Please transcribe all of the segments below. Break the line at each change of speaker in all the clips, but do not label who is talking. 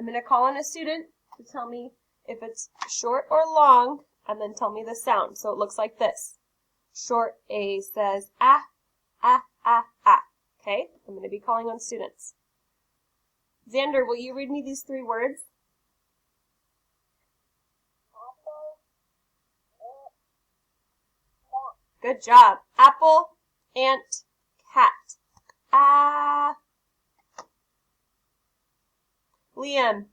I'm going to call on a student to tell me if it's short or long, and then tell me the sound. So it looks like this. Short A says ah, ah, ah, ah. Okay, I'm going to be calling on students. Xander, will you read me these 3 words? Good job. Apple, ant, cat. Ah. Liam,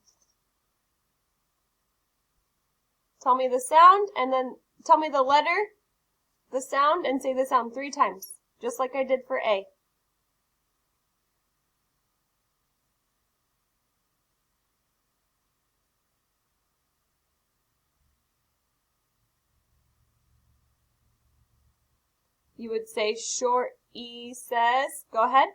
tell me the sound and then tell me the letter, the sound, and say the sound 3 times, just like I did for A. You would say short E says, go ahead.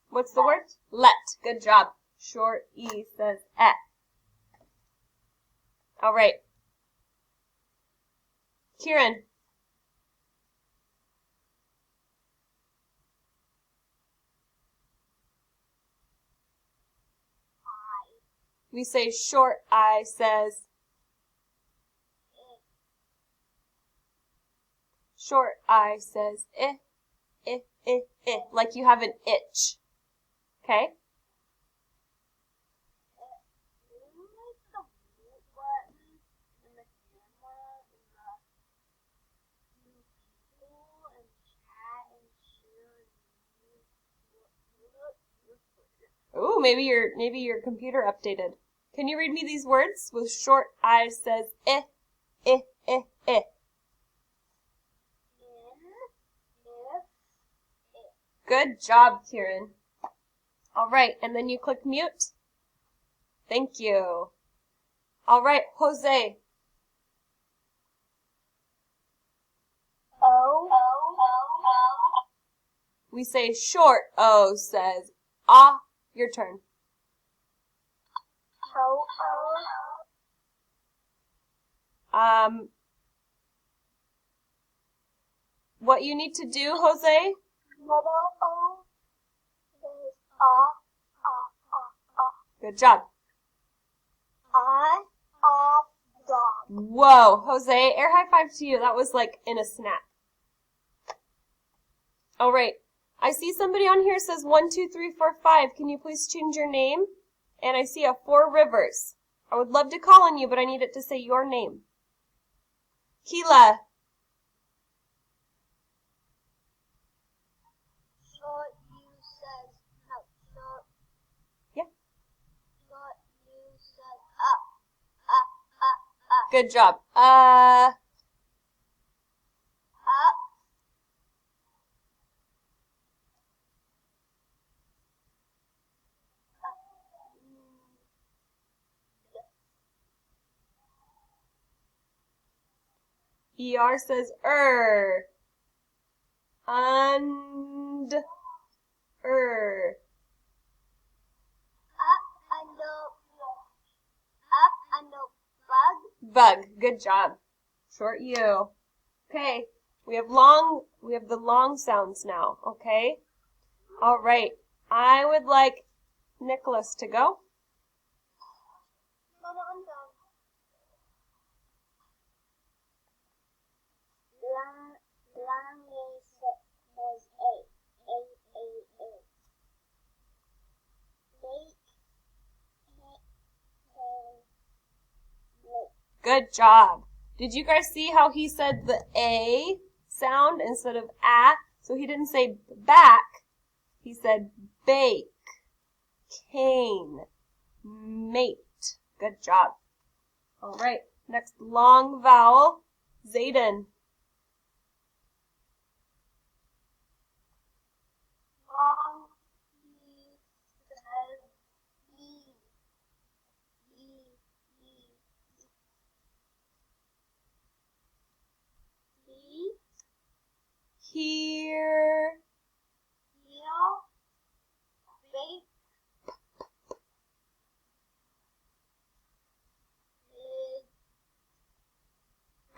What's the word? Let. Good job. Short E says eh. All right. Kieran. We say short I says short I says eh, eh, eh, eh, like you have an itch. Okay? Ooh, maybe your computer updated. Can you read me these words? With short I says eh, eh, eh, eh. Good job, Kieran. All right, and then you click mute. Thank you. All right, Jose.
O.
We say short O says ah. Your turn. What you need to do, Jose?
Little O is ah.
Good job.
I, off, dog.
Whoa, Jose, air high five to you. That was like in a snap. All right. I see somebody on here says 1, 2, 3, 4, 5. Can you please change your name? And I see a 4 Rivers. I would love to call on you, but I need it to say your name. Keela.
Short U says no. Short.
Yeah.
Short U says up.
Good job.
Up.
ER says and
Up and bug.
Bug. Good job. Short U. Okay. We have the long sounds now, okay? All right. I would like Nicholas to go.
Mama, I'm done. Long says A.
Good job. Did you guys see how he said the A sound instead of a? So he didn't say back. He said bake, cane, mate. Good job. All right. Next long vowel, Zayden.
Long says E.
Here.
Bake.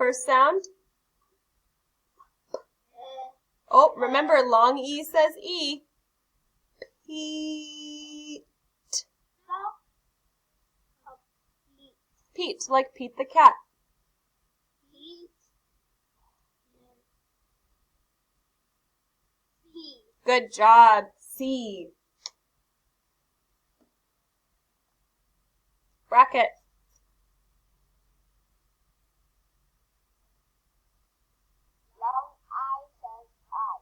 first sound. Oh, remember, long E says E. Pete. Pete, like Pete the cat. Good job. C. Bracket.
Long I says I.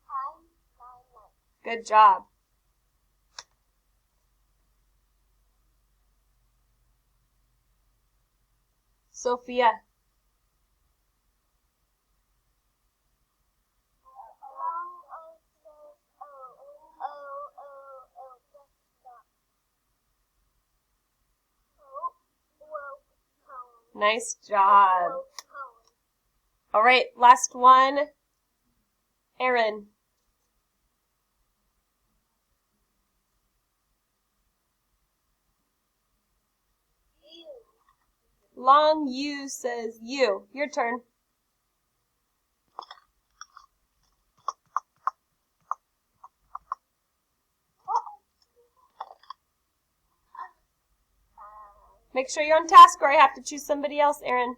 Time.
Good job. Sophia. Nice job. All right, last one. Aaron. Long U says you. Your turn. Make sure you're on task or I have to choose somebody else, Aaron.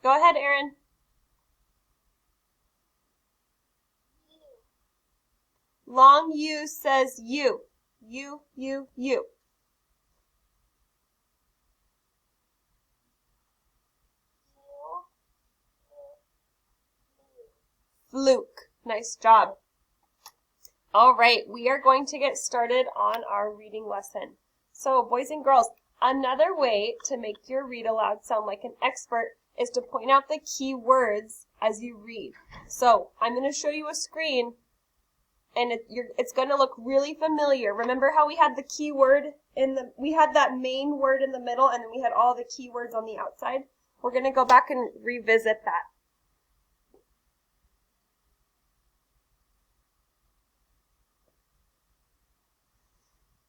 Go ahead, Aaron. Long U says you. You. Fluke. Nice job. All right, we are going to get started on our reading lesson. So, boys and girls, another way to make your read aloud sound like an expert is to point out the key words as you read. So, I'm going to show you a screen, and it's going to look really familiar. Remember how we had the key word we had that main word in the middle, and then we had all the key words on the outside? We're going to go back and revisit that.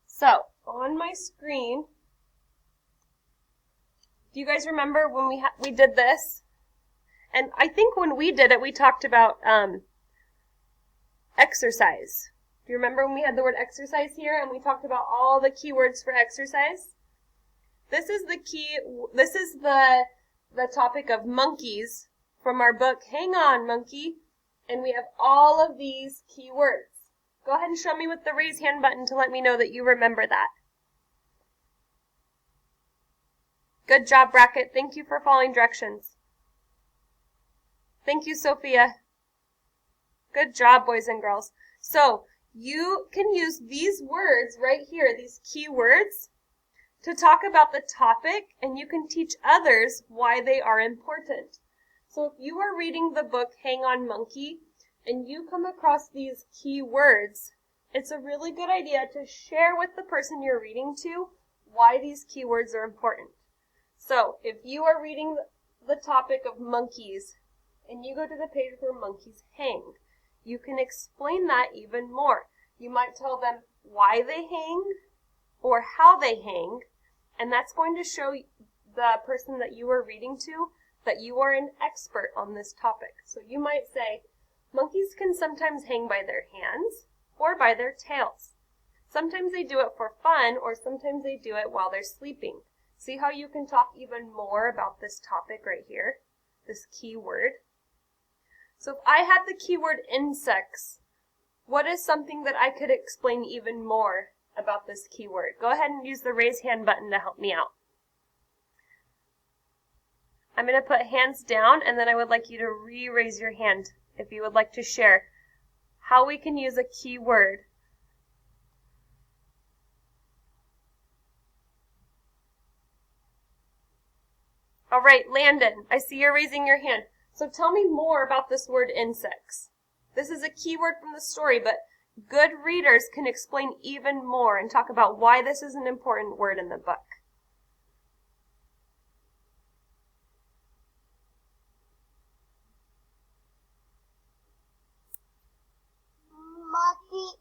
So, on my screen, do you guys remember when we did this? And I think when we did it, we talked about exercise. Do you remember when we had the word exercise here and we talked about all the keywords for exercise? This is the topic of monkeys from our book, Hang On, Monkey. And we have all of these keywords. Go ahead and show me with the raise hand button to let me know that you remember that. Good job, Bracket. Thank you for following directions. Thank you, Sophia. Good job, boys and girls. So, you can use these words right here, these key words, to talk about the topic, and you can teach others why they are important. So if you are reading the book Hang On, Monkey, and you come across these key words, it's a really good idea to share with the person you're reading to why these keywords are important. So, if you are reading the topic of monkeys, and you go to the page where monkeys hang, you can explain that even more. You might tell them why they hang, or how they hang, and that's going to show the person that you are reading to that you are an expert on this topic. So you might say, monkeys can sometimes hang by their hands or by their tails. Sometimes they do it for fun, or sometimes they do it while they're sleeping. See how you can talk even more about this topic right here, this key word? So if I had the keyword insects, what is something that I could explain even more about this keyword? Go ahead and use the raise hand button to help me out. I'm going to put hands down, and then I would like you to re-raise your hand if you would like to share how we can use a keyword. All right, Landon, I see you're raising your hand. So tell me more about this word insects. This is a keyword from the story, but good readers can explain even more and talk about why this is an important word in the book.
Monkey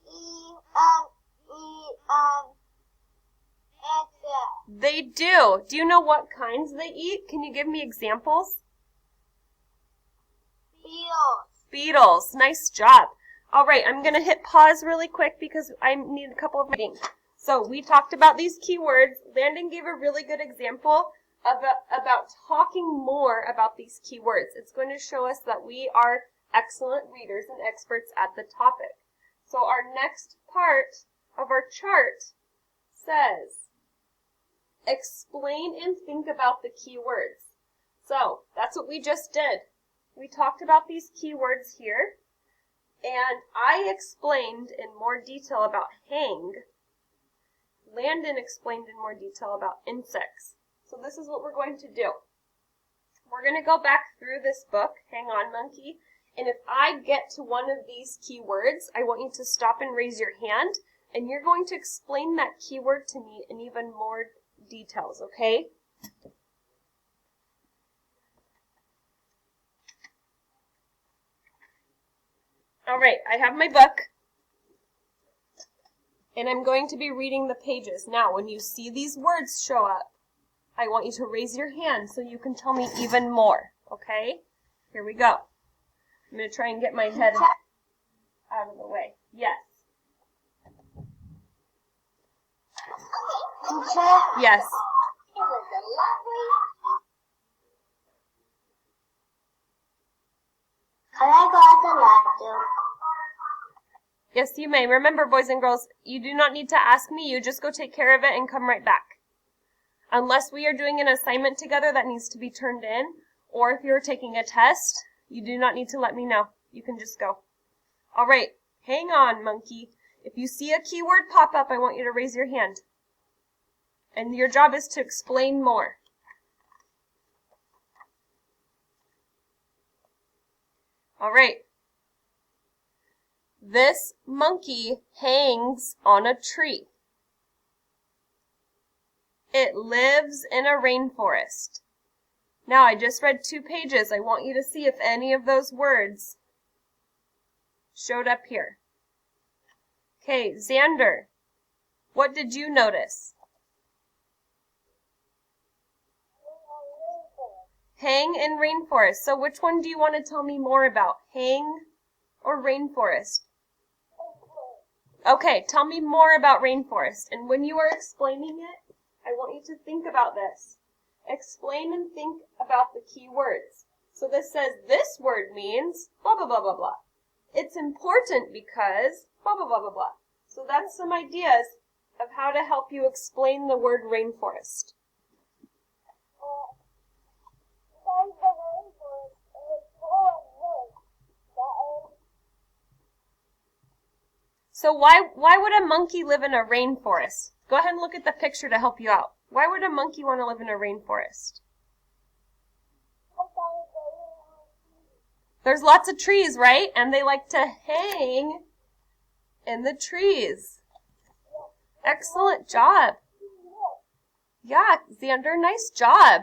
They do. Do you know what kinds they eat? Can you give me examples?
Beetles.
Beetles. Nice job. All right, I'm going to hit pause really quick because I need a couple of reading. So we talked about these keywords. Landon gave a really good example about talking more about these keywords. It's going to show us that we are excellent readers and experts at the topic. So our next part of our chart says, explain and think about the keywords. So that's what we just did. We talked about these keywords here, and I explained in more detail about hang. Landon explained in more detail about insects. So this is what we're going to do. We're going to go back through this book, Hang On Monkey, and if I get to one of these keywords, I want you to stop and raise your hand, and you're going to explain that keyword to me in even more details, okay? All right, I have my book, and I'm going to be reading the pages. Now, when you see these words show up, I want you to raise your hand so you can tell me even more, okay? Here we go. I'm going to try and get my head out of the way. Yes. Yes.
It was a lovely. Can I go out the lab,
Yes, you may. Remember, boys and girls, you do not need to ask me. You just go take care of it and come right back. Unless we are doing an assignment together that needs to be turned in, or if you're taking a test, you do not need to let me know. You can just go. All right, hang on, monkey. If you see a keyword pop up, I want you to raise your hand. And your job is to explain more. All right. This monkey hangs on a tree. It lives in a rainforest. Now, I just read 2 pages. I want you to see if any of those words showed up here. Okay, Xander, what did you notice? Hang and rainforest. So which one do you want to tell me more about? Hang or rainforest? Okay, tell me more about rainforest. And when you are explaining it, I want you to think about this. Explain and think about the key words. So this says this word means blah, blah, blah, blah, blah. It's important because blah, blah, blah, blah, blah. So that's some ideas of how to help you explain the word rainforest. So why would a monkey live in a rainforest? Go ahead and look at the picture to help you out. Why would a monkey want to live in a rainforest? There's lots of trees, right? And they like to hang in the trees. Excellent job. Yeah, Xander, nice job.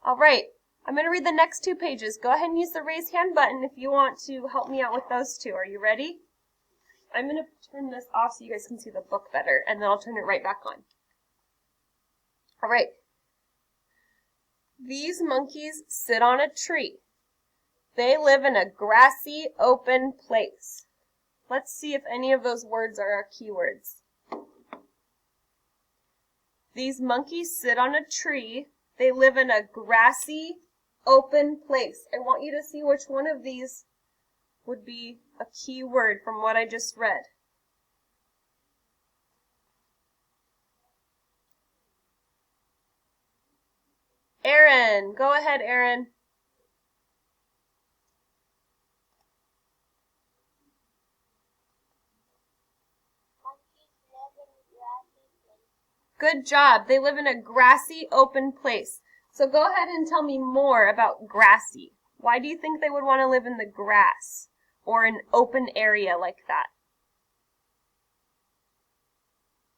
All right, I'm going to read the next 2 pages. Go ahead and use the raise hand button if you want to help me out with those 2. Are you ready? I'm going to turn this off so you guys can see the book better, and then I'll turn it right back on. All right. These monkeys sit on a tree. They live in a grassy, open place. Let's see if any of those words are our keywords. These monkeys sit on a tree. They live in a grassy, open place. I want you to see which one of these would be a key word from what I just read. Aaron, go ahead, Aaron. Good job. They live in a grassy, open place. So go ahead and tell me more about grassy. Why do you think they would want to live in the grass or an open area like that?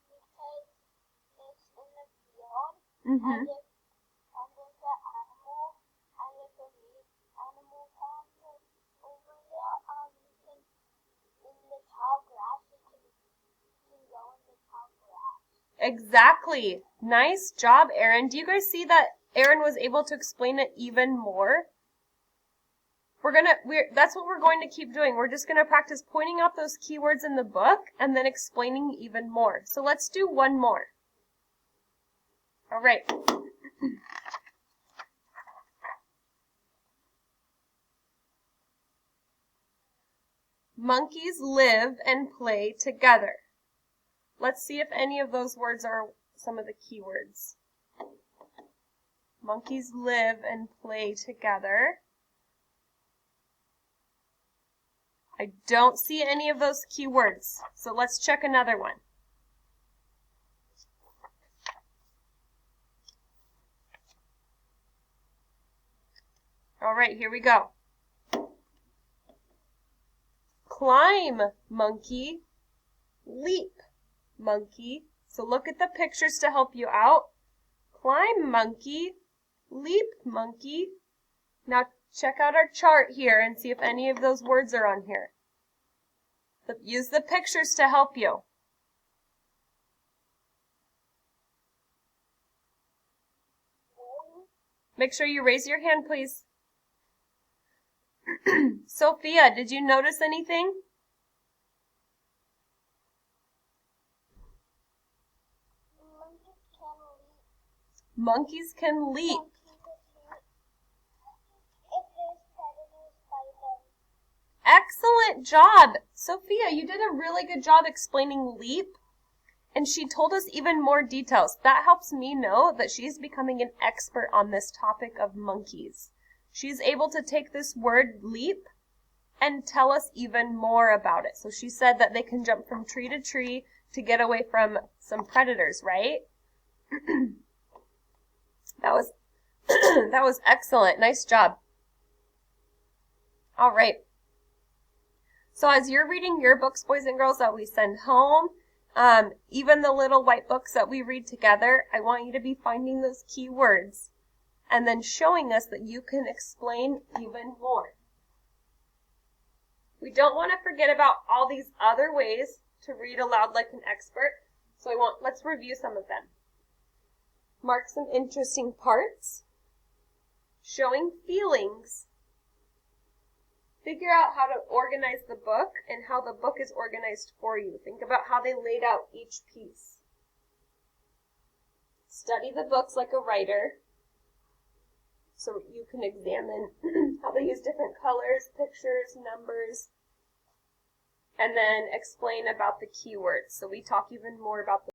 Because it's in the field,
Mm-hmm.
and there's an animal, and if a animal comes over there, you can, in the tall grass, you can go in the tall grass.
Exactly. Nice job, Aaron. Do you guys see that Aaron was able to explain it even more? That's what we're going to keep doing. We're just going to practice pointing out those keywords in the book and then explaining even more. So let's do one more. All right. Monkeys live and play together. Let's see if any of those words are some of the keywords. Monkeys live and play together. I don't see any of those keywords, so let's check another one. All right, here we go. Climb, monkey. Leap, monkey. So look at the pictures to help you out. Climb, monkey. Leap, monkey. Now check out our chart here and see if any of those words are on here. Use the pictures to help you. Make sure you raise your hand, please. Sophia, did you notice anything? Monkeys can leap. Excellent job. Sophia, you did a really good job explaining leap, and she told us even more details. That helps me know that she's becoming an expert on this topic of monkeys. She's able to take this word leap and tell us even more about it. So she said that they can jump from tree to tree to get away from some predators, right? That was excellent. Nice job. All right. So as you're reading your books, boys and girls, that we send home, even the little white books that we read together, I want you to be finding those key words and then showing us that you can explain even more. We don't want to forget about all these other ways to read aloud like an expert, so let's review some of them. Mark some interesting parts, showing feelings, figure out how to organize the book and how the book is organized for you. Think about how they laid out each piece. Study the books like a writer so you can examine how they use different colors, pictures, numbers, and then explain about the keywords. So we talk even more about the